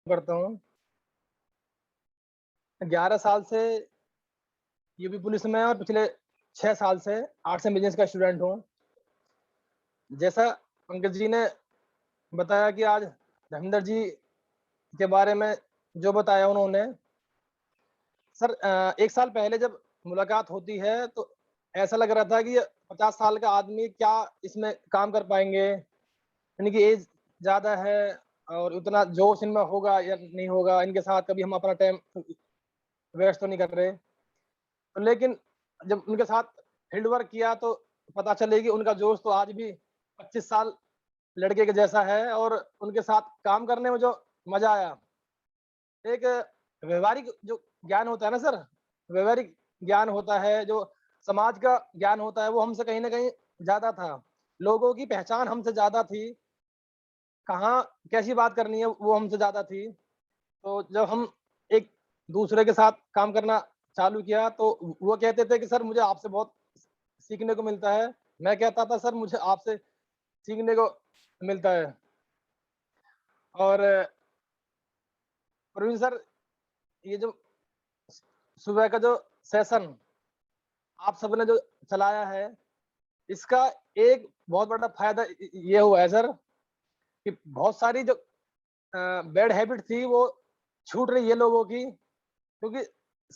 करता हूँ। 11 साल से यूपी पुलिस में और पिछले 6 साल से आर्ट्स एंड बिज़नेस का स्टूडेंट हूँ। जैसा पंकज जी ने बताया कि आज धर्मेंद्र जी के बारे में जो बताया उन्होंने, सर 1 साल पहले जब मुलाकात होती है तो ऐसा लग रहा था कि ये 50 साल का आदमी क्या इसमें काम कर पाएँगे? इनकी एज ज़्यादा है और उतना जोश इनमें होगा या नहीं होगा, इनके साथ कभी हम अपना टाइम वेस्ट तो नहीं कर रहे। तो लेकिन जब उनके साथ फील्ड वर्क किया तो पता चले कि उनका जोश तो आज भी 25 साल लड़के के जैसा है और उनके साथ काम करने में जो मज़ा आया, एक व्यावहारिक जो ज्ञान होता है ना सर, व्यावहारिक ज्ञान होता है, जो समाज का ज्ञान होता है, वो हमसे कहीं न कहीं ज़्यादा था। लोगों की पहचान हमसे ज़्यादा थी, कहाँ कैसी बात करनी है वो हमसे ज़्यादा थी। तो जब हम एक दूसरे के साथ काम करना चालू किया तो वो कहते थे कि सर मुझे आपसे बहुत सीखने को मिलता है। मैं कहता था सर मुझे आपसे सीखने को मिलता है। और प्रवीण सर, ये जो सुबह का जो सेशन आप सबने जो चलाया है, इसका एक बहुत बड़ा फ़ायदा ये हुआ है सर कि बहुत सारी जो बैड हैबिट थी वो छूट रही है लोगों की, क्योंकि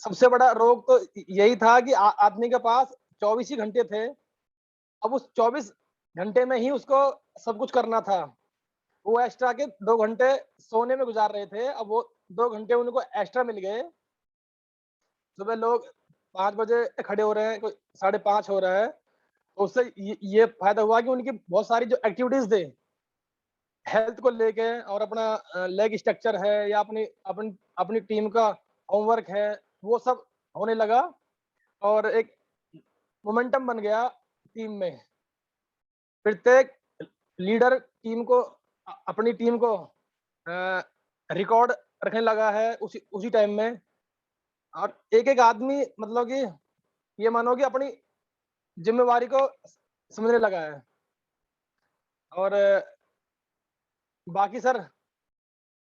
सबसे बड़ा रोग तो यही था कि आदमी के पास 24 ही घंटे थे। अब उस 24 घंटे में ही उसको सब कुछ करना था। वो एक्स्ट्रा के 2 घंटे सोने में गुज़ार रहे थे, अब वो 2 घंटे उनको एक्स्ट्रा मिल गए। सुबह लोग 5 बजे खड़े हो रहे हैं, कोई 5:30 हो रहा है, तो उससे ये फ़ायदा हुआ कि उनकी बहुत सारी जो एक्टिविटीज़ थे, हेल्थ को लेके और अपना लेग स्ट्रक्चर है या अपनी अपनी टीम का होमवर्क है, वो सब होने लगा और एक मोमेंटम बन गया टीम में। प्रत्येक लीडर टीम को अपनी टीम को रिकॉर्ड रखने लगा है उसी उसी टाइम में और एक-एक आदमी मतलब कि ये मानो कि अपनी ज़िम्मेवारी को समझने लगा है। और बाकी सर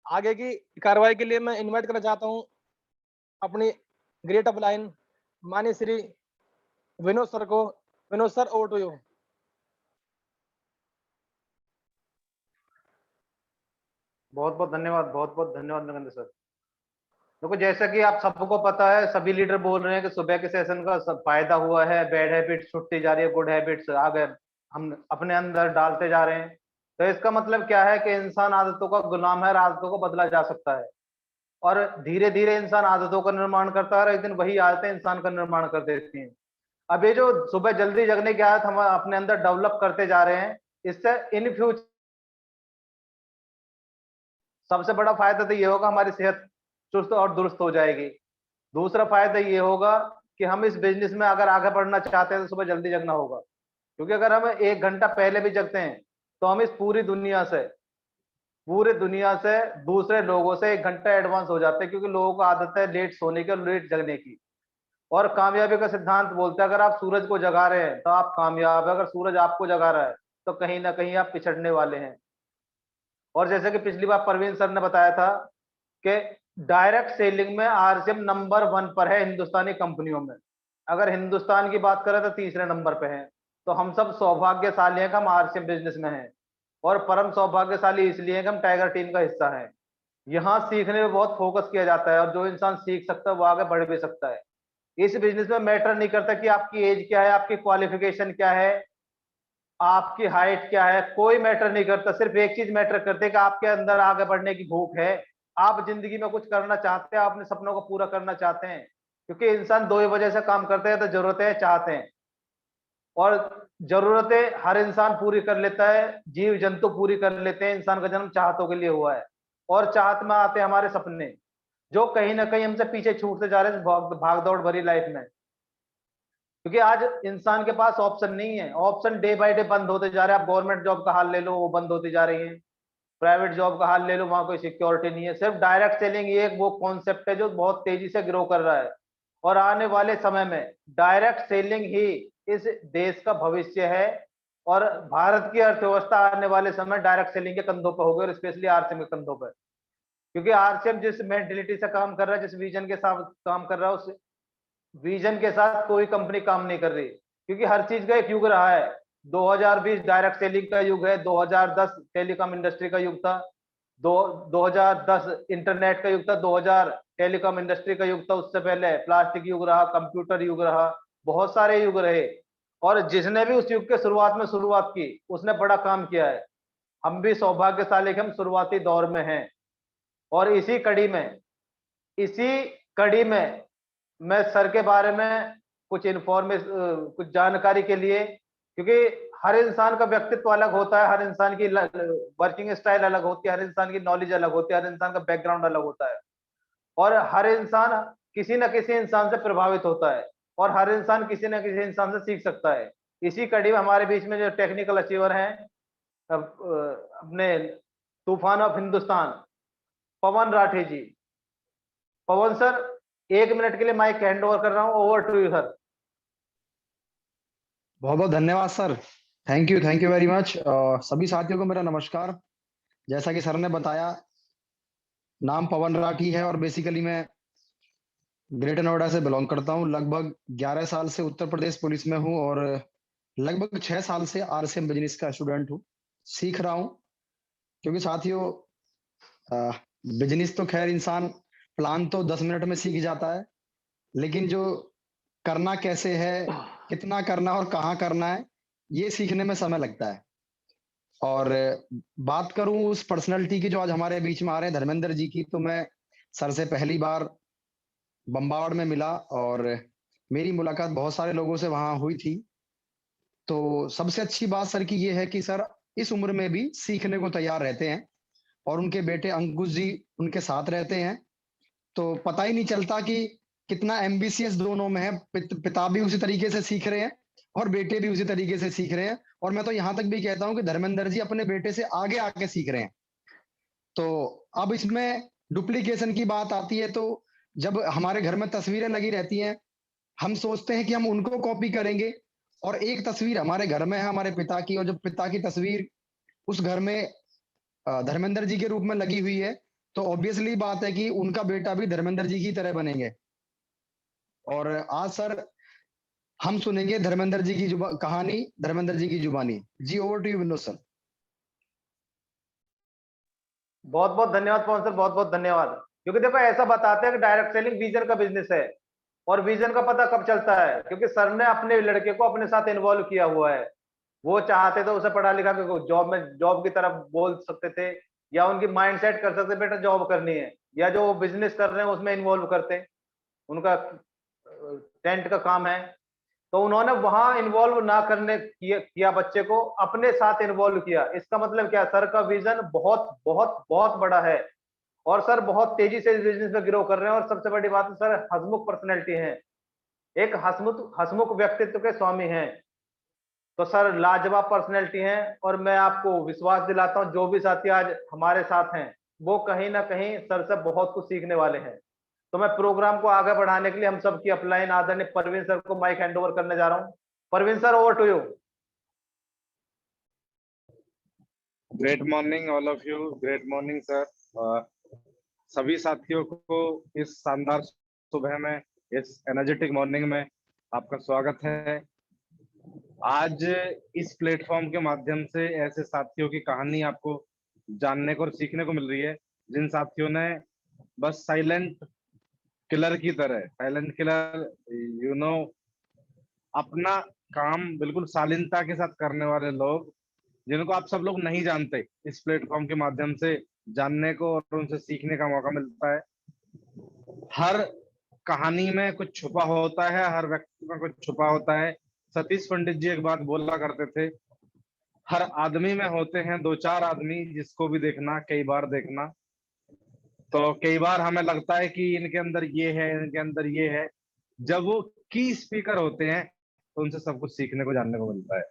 आगे की कार्रवाई के लिए मैं इनवाइट करना चाहता हूँ अपनी ग्रेट अपलाइन माननीय श्री विनोद सर को। Vinod sir, over to you. बहुत बहुत धन्यवाद, बहुत बहुत धन्यवाद नरेंद्र सर। देखो, जैसा कि आप सबको पता है, सभी लीडर बोल रहे हैं कि सुबह के सेशन का सब फायदा हुआ है, बैड हैबिट्स छुटती जा रही है, गुड हैबिट्स आ गए हम अपने अंदर डालते जा रहे हैं। तो इसका मतलब क्या है कि इंसान आदतों का गुलाम है और आदतों को बदला जा सकता है। और धीरे धीरे इंसान आदतों का निर्माण करता है और एक दिन वही आदतें इंसान का निर्माण कर देती हैं। अब ये जो सुबह जल्दी जगने की आदत हम अपने अंदर डेवलप करते जा रहे हैं, इससे इन फ्यूचर सबसे बड़ा फायदा तो ये होगा, हमारी सेहत चुस्त और दुरुस्त हो जाएगी। दूसरा फायदा ये होगा कि हम इस बिजनेस में अगर आगे बढ़ना चाहते हैं तो सुबह जल्दी जगना होगा, क्योंकि अगर हम 1 घंटा पहले भी जगते हैं तो हम इस पूरी दुनिया से दूसरे लोगों से 1 घंटा एडवांस हो जाते हैं, क्योंकि लोगों को आदत है लेट सोने की और लेट जगने की। और कामयाबी का सिद्धांत बोलता है, अगर आप सूरज को जगा रहे हैं तो आप कामयाब है, अगर सूरज आपको जगा रहा है तो कहीं ना कहीं आप पिछड़ने वाले हैं। और जैसे कि पिछली बार परवीन सर ने बताया था कि डायरेक्ट सेलिंग में आरसीएम नंबर 1 पर है हिंदुस्तानी कंपनियों में। अगर हिंदुस्तान की बात करें तो तीसरे नंबर पे है। तो हम सब सौभाग्यशाली हैं कि हम आरसीएम बिजनेस में हैं, और परम सौभाग्यशाली इसलिए कि हम टाइगर टीम का हिस्सा हैं। यहाँ सीखने में बहुत फोकस किया जाता है, और जो इंसान सीख सकता है वो आगे बढ़ भी सकता है। इस बिजनेस में मैटर नहीं करता कि आपकी एज क्या है, आपकी क्वालिफिकेशन क्या है, आपकी हाइट क्या है, कोई मैटर नहीं करता। सिर्फ एक चीज मैटर करती है कि आपके अंदर आगे बढ़ने की भूख है, आप जिंदगी में कुछ करना चाहते हैं, आप अपने सपनों को पूरा करना चाहते हैं। क्योंकि इंसान दो ही वजह से काम करते हैं, तो जरूरतें चाहते हैं। और जरूरतें हर इंसान पूरी कर लेता है, जीव जंतु पूरी कर लेते हैं। इंसान का जन्म चाहतों के लिए हुआ है, और चाहत में आते हैं हमारे सपने, जो कहीं ना कहीं हमसे पीछे छूटते जा रहे हैं भाग दौड़ भरी लाइफ में। क्योंकि आज इंसान के पास ऑप्शन नहीं है, ऑप्शन डे बाय डे बंद होते जा रहे हैं। आप गवर्नमेंट जॉब का हाल ले लो, वो बंद होती जा रही है। प्राइवेट जॉब का हाल ले लो, वहां कोई सिक्योरिटी नहीं है। सिर्फ डायरेक्ट सेलिंग ये एक वो कॉन्सेप्ट है जो बहुत तेजी से ग्रो कर रहा है, और आने वाले समय में डायरेक्ट सेलिंग ही इस देश का भविष्य है। और भारत की अर्थव्यवस्था आने वाले समय डायरेक्ट सेलिंग के कंधों पर होगी, और स्पेशली आरसीएम के कंधों पर। क्योंकि आरसीएम जिस मेंटेलिटी से काम कर रहा है, जिस विजन के साथ काम कर रहा है, उस विजन के साथ कोई कंपनी काम नहीं कर रही, क्योंकि हर चीज का एक युग रहा है। 2020 डायरेक्ट सेलिंग का युग है, 2010 टेलीकॉम इंडस्ट्री का युग था, 2010 इंटरनेट का युग था, 2000 टेलीकॉम इंडस्ट्री का युग था, उससे पहले प्लास्टिक युग रहा, कंप्यूटर युग रहा, बहुत सारे युग रहे। और जिसने भी उस युग के शुरुआत में शुरुआत की, उसने बड़ा काम किया है। हम भी सौभाग्यशाली कि हम शुरुआती दौर में हैं। और इसी कड़ी में मैं सर के बारे में कुछ जानकारी के लिए, क्योंकि हर इंसान का व्यक्तित्व अलग होता है, हर इंसान की वर्किंग स्टाइल अलग होती है, हर इंसान की नॉलेज अलग होती है, हर इंसान का बैकग्राउंड अलग होता है, और हर इंसान किसी न किसी इंसान से प्रभावित होता है, और हर इंसान किसी न किसी इंसान से सीख सकता है। इसी कड़ी में हमारे बीच में जो टेक्निकल अचीवर हैं, अपने तूफान of Hindustan Pavan Rathi ji. Pavan sir, 1 minute के लिए माइक हैंड ओवर कर रहा हूँ, ओवर टू यू सर। बहुत बहुत धन्यवाद sir. Thank you very much. सभी साथियों को मेरा नमस्कार। जैसा कि सर ने बताया, नाम पवन राठी है और बेसिकली मैं ग्रेटर नोएडा से बिलोंग करता हूँ। लगभग 11 साल से उत्तर प्रदेश पुलिस में हूँ और लगभग 6 साल से आरसीएम बिजनेस का स्टूडेंट हूँ, सीख रहा हूँ। क्योंकि साथियों, बिजनेस तो खैर इंसान प्लान तो 10 मिनट में सीख जाता है, लेकिन जो करना कैसे है, कितना करना और कहाँ करना है, ये सीखने में समय लगता है। और बात करूं उस पर्सनैलिटी की जो आज हमारे बीच में आ रहे हैं, धर्मेंद्र जी की, तो मैं सर से पहली बार बम्बावड़ में मिला और मेरी मुलाकात बहुत सारे लोगों से वहां हुई थी। तो सबसे अच्छी बात सर की ये है कि सर इस उम्र में भी सीखने को तैयार रहते हैं और उनके बेटे अंकुश जी उनके साथ रहते हैं। तो पता ही नहीं चलता कि कितना एम्बिशियस दोनों में है। पिता भी उसी तरीके से सीख रहे हैं और बेटे भी उसी तरीके से सीख रहे हैं। और मैं तो यहां तक भी कहता हूं कि धर्मेंद्र जी अपने बेटे से आगे आके सीख रहे हैं। तो अब इसमें डुप्लीकेशन की बात आती है, तो जब हमारे घर में तस्वीरें लगी रहती हैं, हम सोचते हैं कि हम उनको कॉपी करेंगे। और एक तस्वीर हमारे घर में है हमारे पिता की, और जब पिता की तस्वीर उस घर में धर्मेंद्र जी के रूप में लगी हुई है, तो ऑब्वियसली बात है कि उनका बेटा भी धर्मेंद्र जी की तरह बनेंगे। और आज सर हम सुनेंगे धर्मेंद्र जी की कहानी, धर्मेंद्र जी की जुबानी। जी over to you Vinod sir. बहुत बहुत धन्यवाद पवन सर, बहुत बहुत धन्यवाद। क्योंकि देखो, ऐसा बताते हैं कि डायरेक्ट सेलिंग विजन का बिजनेस है, और विजन का पता कब चलता है, क्योंकि सर ने अपने लड़के को अपने साथ इन्वॉल्व किया हुआ है। वो चाहते तो उसे पढ़ा लिखा के जॉब की तरफ बोल सकते थे, या उनकी माइंड सेट कर सकते, बेटा जॉब करनी है, या जो वो बिजनेस कर रहे हैं उसमें इन्वॉल्व करते, उनका टेंट का काम है। तो उन्होंने वहां इन्वॉल्व ना करने किया बच्चे को, अपने साथ इन्वॉल्व किया। इसका मतलब क्या, सर का विजन बहुत बहुत बहुत बड़ा है, और सर बहुत तेजी से इस बिजनेस में ग्रो कर रहे हैं। और सबसे बड़ी बात है, सर हंसमुख पर्सनैलिटी है, एक हंसमुख हंसमुख व्यक्तित्व के स्वामी हैं। तो सर लाजवाब पर्सनैलिटी हैं, और मैं आपको विश्वास दिलाता हूं, जो भी साथी आज हमारे साथ हैं, वो कहीं ना कहीं सर से बहुत कुछ सीखने वाले हैं। तो मैं प्रोग्राम को आगे बढ़ाने के लिए हम सबकी अपलाइन आदरणीय परवीन सर को माइक हैंड ओवर करने जा रहा हूं। Parveen sir, over to you. Great morning all of you. Great morning sir. सभी साथियों को इस शानदार सुबह में, इस एनर्जेटिक मॉर्निंग में आपका स्वागत है। आज इस प्लेटफॉर्म के माध्यम से ऐसे साथियों की कहानी आपको जानने को और सीखने को मिल रही है, जिन साथियों ने बस साइलेंट किलर की तरह, साइलेंट किलर अपना काम बिल्कुल शालीनता के साथ करने वाले लोग, जिनको आप सब लोग नहीं जानते, इस प्लेटफॉर्म के माध्यम से जानने को और उनसे सीखने का मौका मिलता है। हर कहानी में कुछ छुपा होता है, हर व्यक्ति में कुछ छुपा होता है। सतीश पंडित जी एक बात बोला करते थे, हर आदमी में होते हैं दो चार आदमी, जिसको भी देखना कई बार देखना। तो कई बार हमें लगता है कि इनके अंदर ये है, इनके अंदर ये है। जब वो की स्पीकर होते हैं तो उनसे सब कुछ सीखने को, जानने को मिलता है।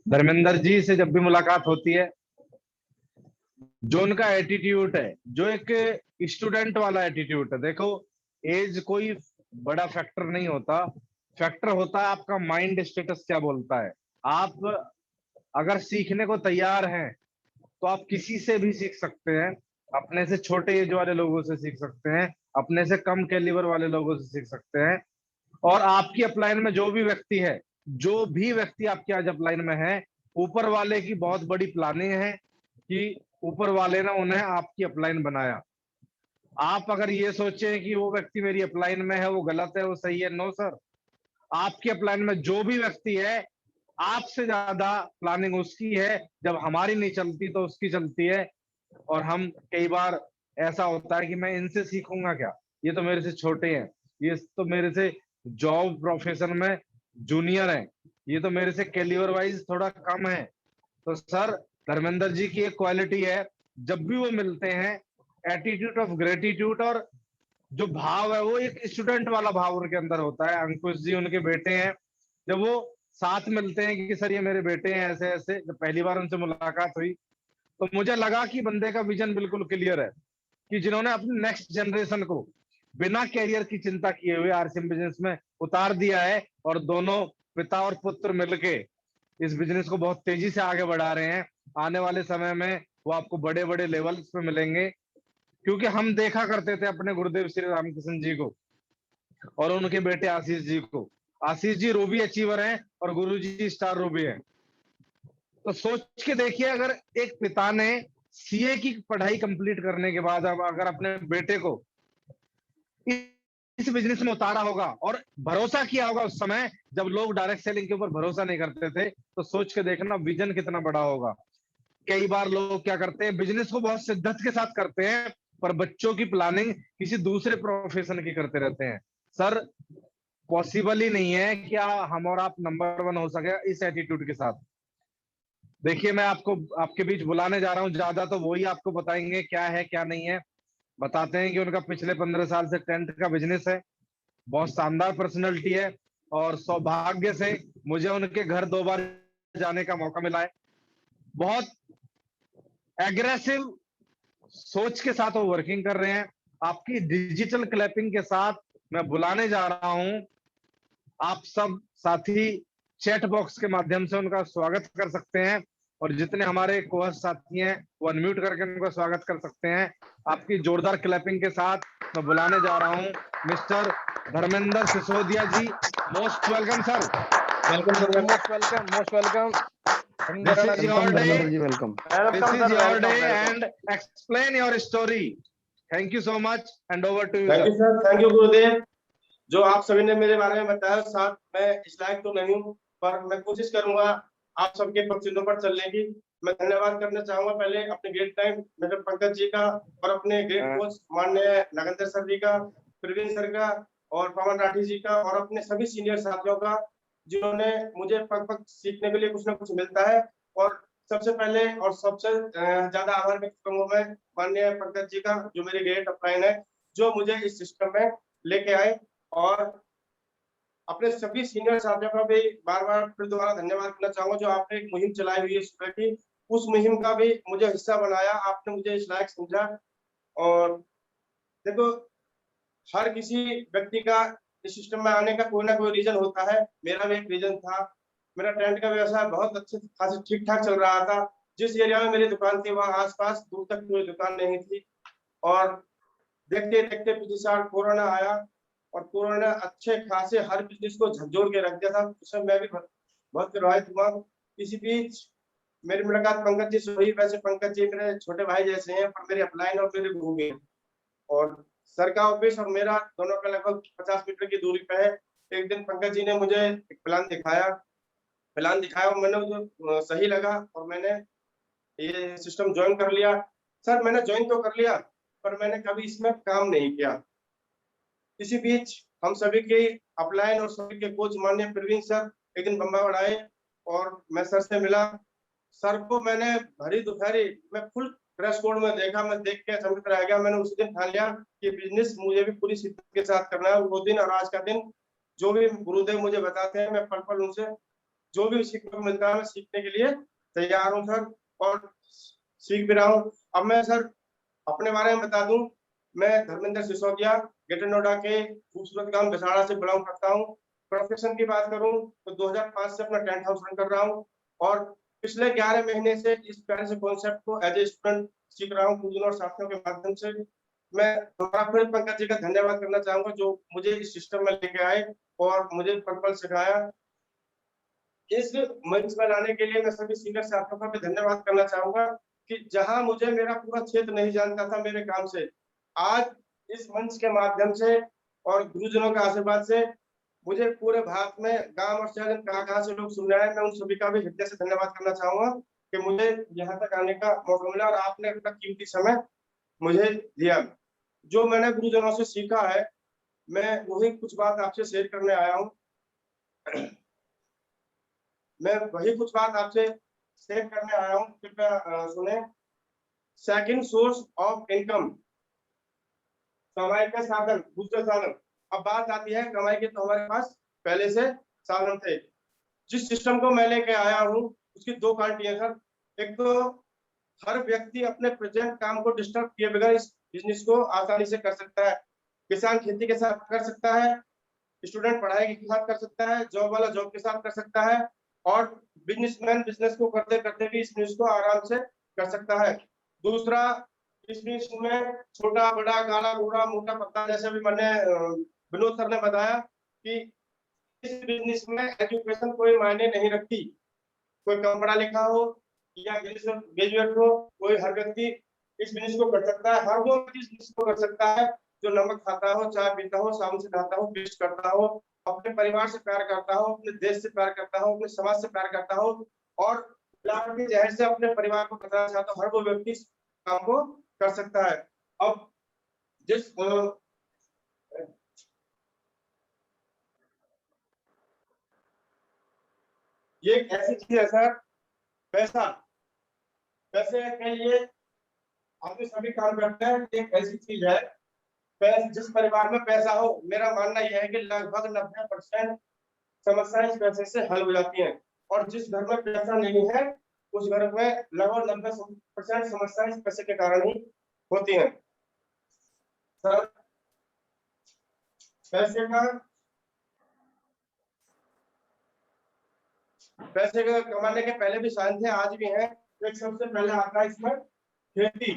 धर्मेंद्र जी से जब भी मुलाकात होती है, जो उनका एटीट्यूड है, जो एक स्टूडेंट वाला एटीट्यूड है, देखो एज कोई बड़ा फैक्टर नहीं होता, फैक्टर होता है आपका माइंड स्टेटस क्या बोलता है। आप अगर सीखने को तैयार हैं तो आप किसी से भी सीख सकते हैं, अपने से छोटे एज वाले लोगों से सीख सकते हैं, अपने से कम कैलिबर वाले लोगों से सीख सकते हैं। और आपकी अपलाइन में जो भी व्यक्ति है, जो भी व्यक्ति आपके आज अपलाइन में है, ऊपर वाले की बहुत बड़ी प्लानिंग है कि ऊपर वाले ने उन्हें आपकी अपलाइन बनाया। आप अगर ये सोचें कि वो व्यक्ति मेरी अपलाइन में है, वो गलत है, वो सही है, नो सर। आपके प्लान में जो भी व्यक्ति है, आपसे ज्यादा प्लानिंग उसकी है। जब हमारी नहीं चलती तो उसकी चलती है। और हम कई बार ऐसा होता है कि मैं इनसे सीखूंगा क्या, ये तो मेरे से छोटे हैं, ये तो मेरे से जॉब प्रोफेशन में जूनियर हैं, ये तो मेरे से कैलिबर वाइज थोड़ा कम है। तो सर, धर्मेंद्र जी की एक क्वालिटी है, जब भी वो मिलते हैं, एटीट्यूड ऑफ ग्रेटिट्यूड, और जो भाव है वो एक स्टूडेंट वाला भाव उनके अंदर होता है। अंकुश जी उनके बेटे हैं, जब वो साथ मिलते हैं कि सर ये मेरे बेटे हैं, ऐसे ऐसे, जब पहली बार उनसे मुलाकात हुई तो मुझे लगा कि बंदे का विजन बिल्कुल क्लियर है, कि जिन्होंने अपने नेक्स्ट जनरेशन को बिना कैरियर की चिंता किए हुए आरसीएम बिजनेस में उतार दिया है। और दोनों पिता और पुत्र मिलके इस बिजनेस को बहुत तेजी से आगे बढ़ा रहे हैं। आने वाले समय में वो आपको बड़े बड़े लेवल्स पे मिलेंगे, क्योंकि हम देखा करते थे अपने गुरुदेव श्री रामकृष्ण जी को और उनके बेटे आशीष जी को। आशीष जी रूबी अचीवर हैं और गुरु जी स्टार रूबी हैं। तो सोच के देखिए, अगर एक पिता ने सीए की पढ़ाई कंप्लीट करने के बाद अब अगर अपने बेटे को इस बिजनेस में उतारा होगा और भरोसा किया होगा उस समय जब लोग डायरेक्ट सेलिंग के ऊपर भरोसा नहीं करते थे, तो सोच के देखना विजन कितना बड़ा होगा। कई बार लोग क्या करते हैं, बिजनेस को बहुत शिद्दत के साथ करते हैं, पर बच्चों की प्लानिंग किसी दूसरे प्रोफेशन की करते रहते हैं। सर, पॉसिबल ही नहीं है कि हम और आप नंबर 1 हो सके इस एटीट्यूड के साथ। देखिए, मैं आपको आपके बीच बुलाने जा रहा हूँ, ज्यादा तो वही आपको बताएंगे क्या है क्या नहीं है। बताते हैं कि उनका पिछले 15 साल से टेंट का बिजनेस है, बहुत शानदार पर्सनैलिटी है, और सौभाग्य से मुझे उनके घर 2 बार जाने का मौका मिला है। बहुत एग्रेसिव सोच के साथ वो वर्किंग कर रहे हैं। आपकी डिजिटल क्लैपिंग के साथ मैं बुलाने जा रहा हूं, आप सब साथी चैट बॉक्स के माध्यम से उनका स्वागत कर सकते हैं, और जितने हमारे कोहोस्ट साथी हैं वो अनम्यूट करके उनका स्वागत कर सकते हैं। आपकी जोरदार क्लैपिंग के साथ मैं बुलाने जा रहा हूं mister Dharmendra Sisodia ji. Most welcome sir. Welcome sir, most welcome, most welcome. This is your welcome day. Dharmendra ji, welcome. This is your day and explain your story. Thank you so much and over to you, thank you sir. Sir, thank you गुरुदेव। जो आप सभी ने मेरे बारे में बताया, साथ मैं इस लायक तो नहीं हूँ, पर मैं कोशिश करूंगा आप सबके पक्षों पर चलने की। मैं धन्यवाद करना चाहूंगा पहले अपने ग्रेट टाइम मेरे पंकज जी का, और अपने ग्रेट कोच माननीय नागेंद्र सर जी का, प्रवीण सर का, और पवन राठी जी का, और अपने सभी सीनियर साथियों का, जिन्होंने मुझे पग पग सीखने के लिए कुछ ना कुछ मिलता है। और सबसे पहले और सबसे ज्यादा आभार व्यक्त करूंगा मैं माननीय पंकज जी का, जो मेरे ग्रेट अपलाइन है, जो मुझे इस सिस्टम में लेके आए। और अपने सभी सीनियर साथियों का भी बार बार फिर दोबारा धन्यवाद करना चाहूंगा, जो आपने एक मुहिम चलाई हुई है सुबह की, उस मुहिम का भी मुझे हिस्सा बनाया, आपने मुझे इस लायक समझा। और देखो, हर किसी व्यक्ति का इस सिस्टम में आने का कोई ना कोई रीजन होता है। मेरा भी एक रीजन था। मेरा टेंट का व्यवसाय बहुत अच्छे खासे ठीक ठाक चल रहा था। जिस एरिया में मेरी दुकान थी वहां आसपास दूर तक कोई दुकान नहीं थी। और देखते देखते पिछले साल कोरोना आया, और कोरोना अच्छे खासे हर बिजनेस को झकझोर के रख दिया था। उसमें मैं भी बहुत प्रभावित हुआ। इसी बीच मेरी मुलाकात पंकज जी से हुई। वैसे पंकज जी मेरे छोटे भाई जैसे हैं, पर मेरे अपलाइन और मेरे गुरु हैं। और सर का ऑफिस और मेरा दोनों का लगभग 50 मीटर की दूरी पे है। एक दिन पंकज जी ने मुझे एक प्लान दिखाया और मैंने जो सही लगा, और मैंने ये सिस्टम ज्वाइन कर लिया। सर, मैंने ज्वाइन तो कर लिया, पर मैंने कभी इसमें काम नहीं किया। इसी बीच हम सभी के अपलाइन और सभी के कोच माननीय प्रवीण सर एक दिन बम्बावड़ आए, और मैं सर से मिला। सर को मैंने भरी दोपहरी में फुल ड्रेस कोड में देखा। मैं देख के चमक रह गया। मैंने उस दिन ठान लिया कि बिजनेस मुझे भी पूरी शिद्दत के साथ करना है। वो दिन और आज का दिन, जो भी गुरुदेव मुझे बताते हैं, मैं पल पल उनसे जो भी सीखने को मिलता है मैं सीखने के लिए तैयार हूँ सर, और सीख भी रहा हूँ। अब मैं सर अपने बारे में बता दूं, मैं धर्मेंद्र सिसोदिया ग्रेटर नोएडा के खूबसूरत गांव बिसाड़ा से बिलोंग करता हूं। प्रोफेशन की बात करूं तो 2005 से अपना टेंट हाउस रन कर रहा हूं, और पिछले 11 महीने से इस प्यारे से कॉन्सेप्ट को एज ए स्टूडेंट सीख रहा हूँ गुरुजनों और साथियों के माध्यम से। मैं दोबारा फिर पंकज जी का धन्यवाद करना चाहूंगा जो मुझे इस सिस्टम में लेके आए और मुझे पल-पल सिखाया। इस मंच पर लाने के लिए मैं सभी सीनियर साथियों का भी धन्यवाद करना चाहूंगा कि जहां मुझे मेरा पूरा क्षेत्र नहीं जानता था मेरे काम से, आज इस मंच के माध्यम से और गुरुजनों के आशीर्वाद से मुझे पूरे भारत में गांव और शहर कहां से लोग सुन रहे हैं। मैं उन सभी का भी हृदय से धन्यवाद करना चाहूंगा कि मुझे यहाँ तक आने का मौका मिला और आपने अपना कीमती समय मुझे दिया। जो मैंने गुरुजनों से सीखा है, मैं वही कुछ बात आपसे शेयर करने आया हूँ। मैं वही कुछ बात आपसे शेयर करने आया हूँ, कृपया सुने। सेकंड सोर्स ऑफ इनकम, कमाई का साधन, दूसरे साधन। अब बात आती है कमाई के, तो हमारे पास पहले से साधन थे। जिस सिस्टम को मैं लेके आया हूँ उसकी दो क्वालिटी है सर। एक तो हर व्यक्ति अपने प्रेजेंट काम को डिस्टर्ब किए बगैर इस बिजनेस को आसानी से कर सकता है। किसान खेती के साथ कर सकता है, स्टूडेंट पढ़ाई के साथ कर सकता है, जॉब वाला जॉब के साथ कर सकता है और बिजनेसमैन बिजनेस को करते करते भी इस बिजनेस को आराम से कर सकता है। दूसरा, इस बिजनेस में छोटा बड़ा काला गोरा मोटा पतला, जैसे भी मैंने विनोद सर ने बताया कि इस बिजनेस में एजुकेशन कोई मायने नहीं रखती। कोई कम पढ़ा लिखा हो या ग्रेजुएट हो, कोई हर व्यक्ति इस बिजनेस को कर सकता है। हर वो व्यक्ति इस बिजनेस को कर सकता है जो नमक खाता हो, चाय पीता हो, साबुन से नहाता हो, पेस्ट करता हो, अपने परिवार से प्यार करता हो, अपने देश से प्यार करता हो, अपने समाज से प्यार करता हो और प्यार के जहर से अपने परिवार को बचाना चाहता हो। हर वो व्यक्ति इस काम को कर सकता है। अब जिस ये एक ऐसी चीज है सर, पैसा, पैसे के लिए आपने सभी काम करते हैं। एक ऐसी चीज है, जिस परिवार में पैसा हो, मेरा मानना यह है कि लगभग 90% समस्याएं इस पैसे से हल हो जाती हैं। और जिस घर में पैसा नहीं है उस घर में लगभग 90% समस्याएं इस पैसे के कारण ही होती हैं। सर, पैसे का कमाने के पहले भी साधन थे, आज भी हैं। एक सबसे पहले आता है इसमें खेती।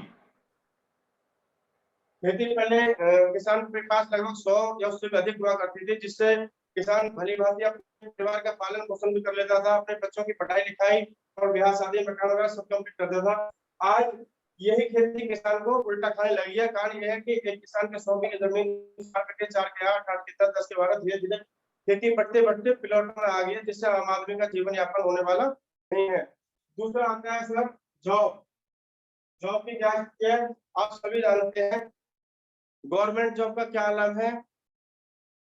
खेती पहले किसान के पास लगभग 100 या उससे भी अधिक हुआ करती थी, जिससे किसान भली भांति अपने परिवार का पालन पोषण भी कर लेता था, अपने बच्चों की पढ़ाई लिखाई और ब्याह शादी मकान वगैरह सब कंप्लीट करता था। आज यही खेती किसान को उल्टा खाने लगी है। कारण यह है कि एक किसान के 100 बीघे जमीन 4 के 8, 8 के 10, 10 के 12 धीरे धीरे खेती बढ़ते बढ़ते प्लॉट में आ गई है, जिससे आम आदमी का जीवन यापन होने वाला नहीं है। दूसरा आता है सर जॉब। जॉब की क्या है आप सभी जानते हैं। गवर्नमेंट जॉब का क्या आलम है,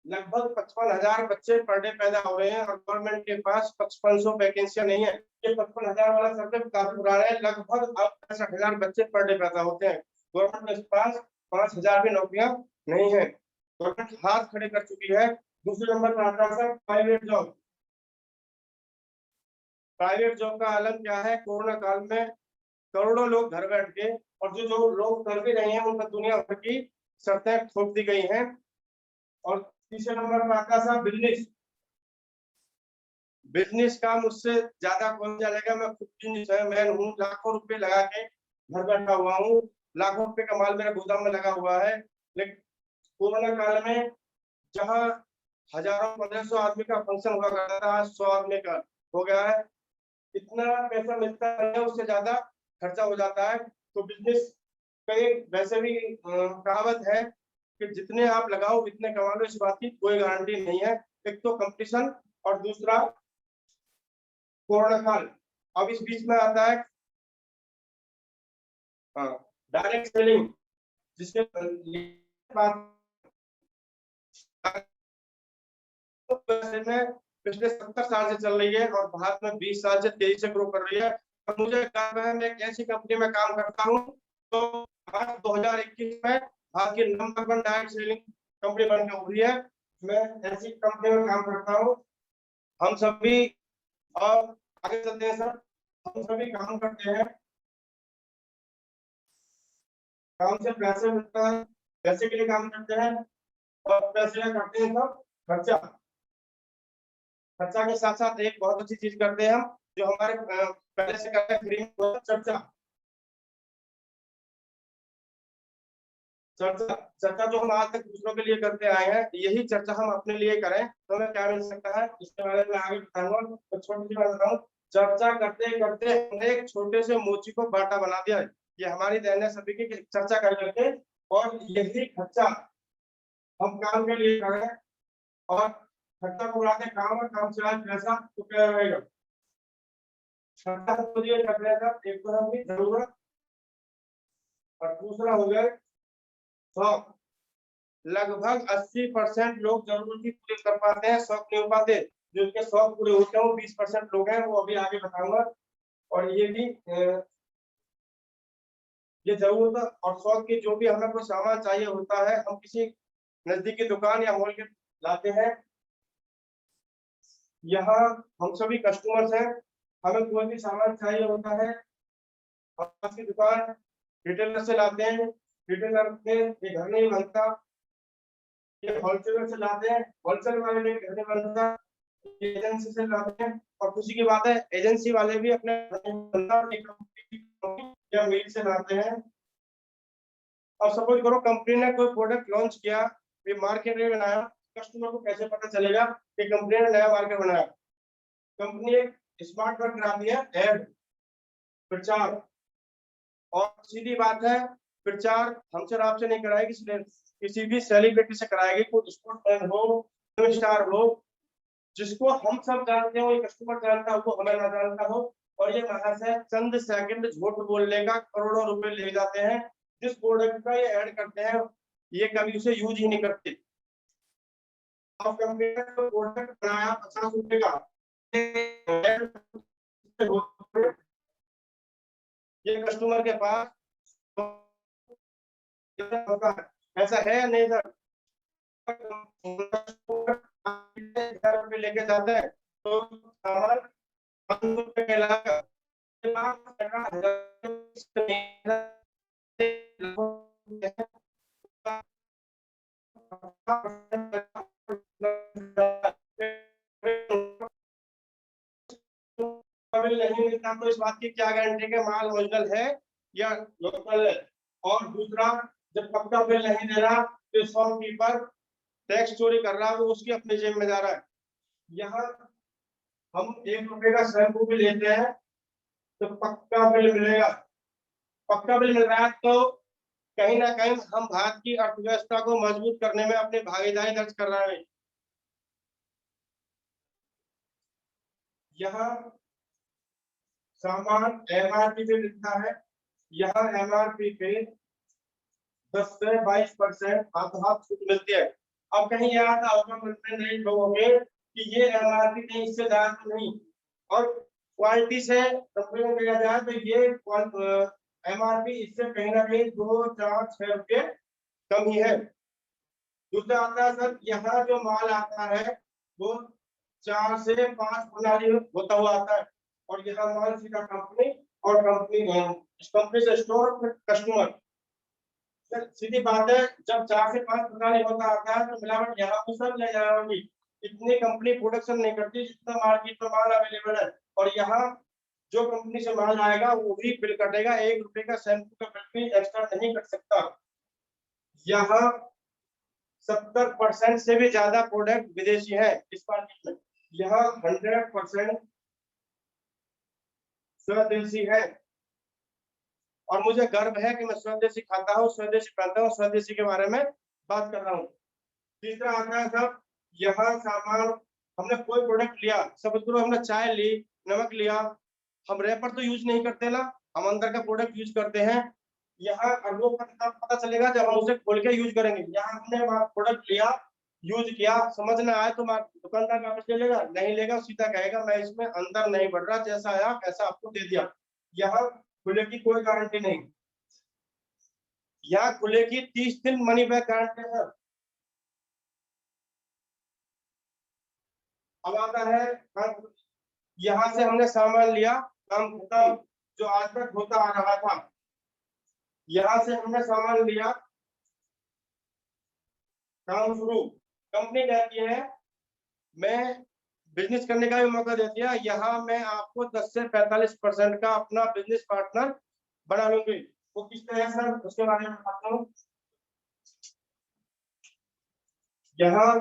लगभग 55,000 बच्चे पर डे पैदा हो रहे हैं और गवर्नमेंट के पास 5500 वैकेंसियां नहीं है। ये 55,000 वाला सर्वे काफी पुराना है। लगभग अब 65,000 बच्चे पर डे पैदा होते हैं। गवर्नमेंट के पास 5,000 भी नौकरियां नहीं है। गवर्नमेंट हाथ खड़े कर चुकी है। दूसरे नंबर पर आता है प्राइवेट जॉब। प्राइवेट जॉब का आलम क्या है, कोरोना काल में करोड़ों लोग घर बैठ के, और जो लोग कर भी रहे हैं उन पर दुनिया भर की शर्तें थोप दी गई हैं। और तीसरे नंबर पर आता है बिजनेस। बिजनेस का मुझसे ज्यादा कौन जानेगा। मैं खुद बिजनेसमैन हूँ, लाखों रुपए लगा के घर बैठा हुआ हूँ, लाखों रुपए का माल मेरे गोदाम में लगा हुआ है। लेकिन कोरोना काल में जहाँ हजारों 1500 आदमी का फंक्शन हुआ करता था, आज 100 आदमी का हो गया है। इतना पैसा मिलता है, उससे ज्यादा खर्चा हो जाता है। तो बिजनेस का एक वैसे भी कहावत है कि जितने आप लगाओ उतने कमा लो, इस बात की कोई गारंटी नहीं है। एक तो कंपटीशन और दूसरा कोरोना काल। अब इस बीच में आता है डायरेक्ट सेलिंग, जिसके में पिछले 70 साल से चल रही है और भारत में 20 साल से तेजी से ग्रो कर रही है। और मुझे गर्व है मैं एक ऐसी कंपनी में काम करता हूँ तो आज 2021 में भारत की नंबर 1 डायरेक्ट सेलिंग कंपनी बन के उभरी है। मैं ऐसी कंपनी में काम करता हूँ। हम सभी और आगे चलते हैं सर, हम सभी काम करते हैं, काम से पैसे मिलता है, पैसे के लिए काम करते हैं और पैसे करते हैं सब खर्चा। खर्चा के साथ साथ एक बहुत अच्छी चीज करते हैं हम, जो हमारे पहले से करते हैं, फ्री में चर्चा। चर्चा चर्चा जो हम आज तक दूसरों के लिए करते आए हैं, यही चर्चा हम अपने लिए करें तो हमें क्या मिल सकता है, इसके बारे में आगे बताऊंगा। तो छोटी सी बात बताऊं, चर्चा करते करते हमने एक छोटे से मोची को बाटा बना दिया है। ये हमारी देन है सभी की चर्चा कर करके, और यही खर्चा हम काम के लिए करें, और खर्चा को उड़ाते काम और काम से आज पैसा तो क्या रहेगा। खर्चा तो ये कर रहेगा, एक तो अपनी जरूरत और दूसरा हो गया शौक। लगभग 80% लोग जरूरत ही पूरी कर पाते हैं, शौक नहीं हो पाते। जो उनके शौक पूरे होते हैं वो 20% लोग हैं, वो अभी आगे बताऊंगा। और ये भी ये जरूरत और शौक की जो भी हमें कोई सामान चाहिए होता है, हम किसी नजदीकी दुकान या मॉल के लाते हैं। यहाँ हम सभी कस्टमर्स हैं, हमें कोई भी सामान चाहिए होता है, हम की दुकान रिटेलर से लाते हैं, रिटेलर में ये घर नहीं बनता, ये होलसेलर से लाते हैं, होलसेल वाले ने घर नहीं बनता, एजेंसी से लाते हैं। और खुशी की बात है, एजेंसी वाले भी अपने या मील से लाते हैं। अब सपोज करो कंपनी ने कोई प्रोडक्ट लॉन्च किया, ये मार्केट में बनाया, कस्टमर को कैसे पता चलेगा कि कंपनी ने नया मार्केट बनाया। कंपनी एक स्मार्ट वर्क कराती है, ऐड, प्रचार। और सीधी बात है, प्रचार हमसे और आपसे नहीं कराएगी, किसी भी सेलिब्रिटी से कराएगी, कोई स्पोर्ट्समैन हो, स्टार हो, जिसको हम सब जानते हो, ये कस्टमर जानता हो, हमें ना जानता हो। और ये महज है चंद सेकंड झूठ बोलने का, करोड़ों रुपए ले जाते हैं। जिस प्रोडक्ट का ये ऐड करते हैं, ये कभी उसे यूज ही नहीं करते। अब कंपनी ने प्रोडक्ट बनाया 50 रुपए का, ये कस्टमर के पास ऐसा है नहीं सर, लेके जाते हैं तो सामान 5 रुपए के लाकर नहीं मिलता, तो इस बात की क्या गारंटी कि माल ओरिजिनल है या लोकल है। और दूसरा, जब पक्का बिल नहीं दे रहा तो शॉपकीपर टैक्स चोरी कर रहा है, वो उसकी अपनी जेब में जा रहा है। यहाँ हम 1 रुपए का शैम्पू भी लेते हैं तो पक्का बिल मिलेगा। पक्का बिल मिल रहा है तो कहीं ना कहीं हम भारत की अर्थव्यवस्था को मजबूत करने में अपनी भागीदारी दर्ज कर रहे हैं। यहाँ सामान एमआरपी पे लिखा है, यहाँ एमआरपी पे 10 से 22% हाथ छूट मिलती है। अब कहीं याद होगा नहीं लोगों के कि ये एमआरपी कहीं इससे ज्यादा तो नहीं, और क्वालिटी से कंपेयर किया जाए तो ये एमआरपी इससे कहीं ना कहीं 2, 4, 6 रुपये कम ही है। दूसरा आता है सर, यहाँ जो माल आता है वो 4 से 5 प्रणाली होता हुआ आता है, और यहाँ माल सीधा कंपनी और कंपनी से स्टोर कस्टमर। सीधी बात है, जब 4 से 5 प्रणाली होता आता है तो मिलावट यहाँ पर सब ले जाएगी। इतनी कंपनी प्रोडक्शन नहीं करती जितना मार्केट में माल अवेलेबल है। और यहाँ जो कंपनी से माल आएगा वो भी बिल कटेगा, 1 रुपए का शैम्पू का बिल भी एक्स्ट्रा नहीं कट सकता। यहाँ 70% से भी ज्यादा प्रोडक्ट विदेशी है इस मार्केट में। यहाँ 100% स्वदेशी है, और मुझे गर्व है कि मैं स्वदेशी खाता हूँ, स्वदेशी पहनता हूँ, स्वदेशी के बारे में बात कर रहा हूँ। तीसरा आता है सब, यहाँ सामान हमने कोई प्रोडक्ट लिया, सब हमने चाय ली, नमक लिया, हम रैपर तो यूज नहीं करते ना, हम अंदर का प्रोडक्ट यूज करते हैं। यहाँ अरबों का पता चलेगा जब हम उसे खोल के यूज करेंगे। यहाँ हमने प्रोडक्ट लिया, यूज किया, समझ ना आए तो दुकानदार वापस ले लेगा, नहीं लेगा सीधा कहेगा मैं इसमें अंदर नहीं बढ़ रहा, जैसा आया ऐसा आपको दे दिया। यहाँ खुले की कोई गारंटी नहीं, यहाँ खुले की 30 दिन मनी बैक गारंटी है। अब आता है, यहाँ से हमने सामान लिया, काम खत्म, जो आज तक होता आ रहा था। यहाँ से हमने सामान लिया, काम शुरू। कंपनी कहती है मैं बिजनेस करने का भी मौका देती है, यहाँ मैं आपको 10 से 45% का अपना बिजनेस पार्टनर बना लूंगी। वो किस तरह सर, उसके बारे में बताता हूँ। यहाँ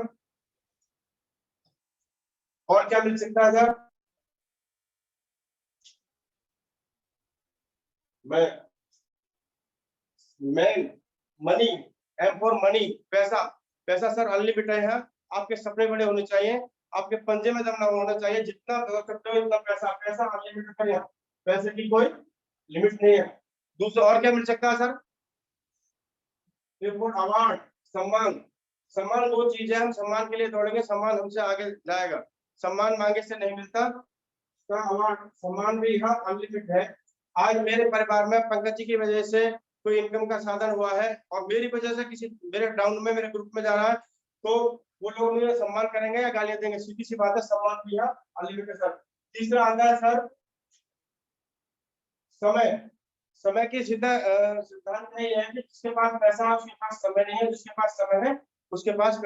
और क्या मिल सकता है sir? Money, M for money, पैसा। पैसा सर अनलिमिटेड है। आपके सपने बड़े होने चाहिए, आपके पंजे में दम ना होना चाहिए। जितना दे सकते हो इतना पैसा, पैसा अनलिमिटेड है, पैसे की कोई लिमिट नहीं है। दूसरा और क्या मिल सकता है सर? अवार्ड, सम्मान। सम्मान वो चीज है, हम सम्मान के लिए दौड़ेंगे, सम्मान हमसे आगे जाएगा। सम्मान मांगे से नहीं मिलता, तो अवार्ड, सम्मान भी यहाँ अनलिमिटेड है। आज मेरे परिवार में पंकज जी की वजह से कोई इनकम का साधन हुआ है, और मेरी वजह से किसी मेरे डाउन में, मेरे ग्रुप में जा रहा है, तो वो लोग मुझे सम्मान करेंगे या गालियां देंगे? सीधी सी बात है, सम्मान भी यहाँ अनलिमिटेड सर। तीसरा आता है सर समय। समय की सिद्धांत नहीं है कि जिसके पास पैसा है उसके पास समय नहीं है, जिसके पास समय है उसके पास